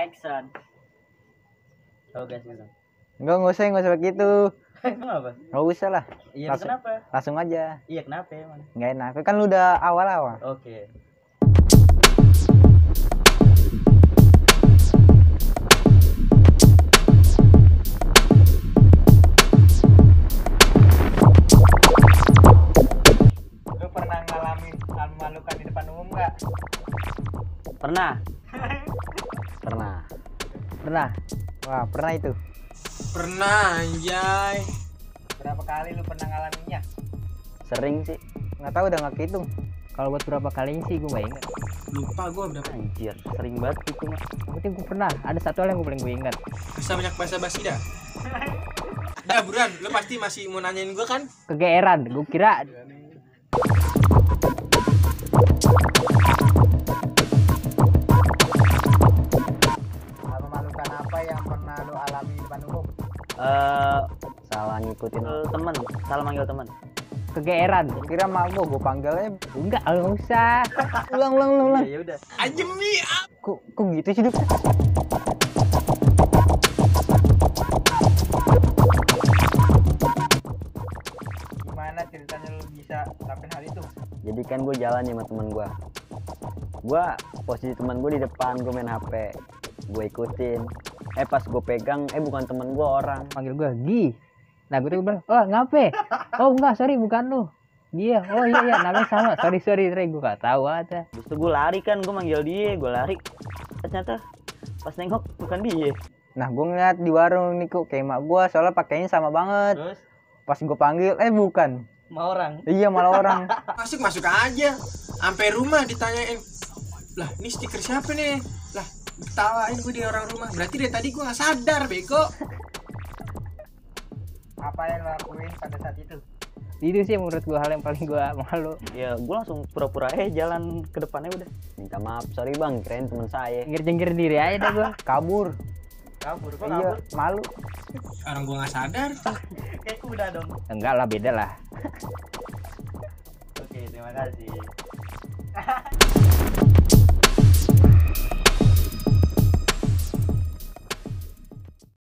Action. Oh guys gitu. Enggak usah begitu. Kenapa? Enggak usah lah. Iya kenapa? Langsung aja. Iya kenapa emang? Enggak enak. Kan lu udah awal-awal. Oke. Lu pernah ngalamin hal memalukan di depan umum enggak? Pernah. Pernah. Wah, pernah itu. Pernah anjay. Berapa kali lu pernah ngalaminnya? Sering sih. Nggak tahu, udah nggak kehitung. Kalau buat berapa kalinya sih gue nggak ingat. Lupa gue berapa. Anjir, sering banget gitu mah. Yang penting gue pernah. Ada satu hal yang gue paling ingat. Bisa banyak basa-basi dah. Dah buruan, lu pasti masih mau nanyain gue kan? Kegeeran. Gue kira Hal memalukan apa yang pernah lu alami di depan umum? Salah ngikutin temen, salah manggil temen. kegeeran. Kira mak gua panggilnya Enggak, nggak usah. ulang. Ya udah. Ajem nih. Kok gitu sih, Duk? Gimana ceritanya lu bisa lakuin hal itu? Jadi kan gue jalan nih sama temen gue. Posisi temen gue di depan, gue main HP. Gue ikutin. Pas gue pegang, bukan temen gue, orang. Panggil gue Gi. Nah gue tuh bilang, oh ngape? Oh enggak, sorry bukan lu. Dia, oh iya namanya sama. Sorry, gue gak tahu ada. Terus tuh gue lari kan, gue manggil dia, gue lari. Ternyata pas nengok bukan dia. Nah, gue ngeliat di warung nih kok kayak mak gua, soalnya pakainya sama banget. Terus Pas gue panggil, bukan. mau orang. Iya, malah orang. Masuk aja. Sampai rumah ditanyain. Lah, ini stiker siapa nih? Lah, ketawain gue di orang rumah. Berarti dari tadi gue nggak sadar, bego. Apa yang lo lakuin pada saat itu? Itu sih menurut gue hal yang paling gue malu. Ya gue langsung pura-pura jalan ke depannya udah. Minta maaf, sorry bang, kirain temen saya. Jengir diri aja dah gue. Kabur. Kabur, kok Iya, malu. Orang gue nggak sadar. Kayak kuda dong. Enggak lah, beda lah. Oke, terima kasih.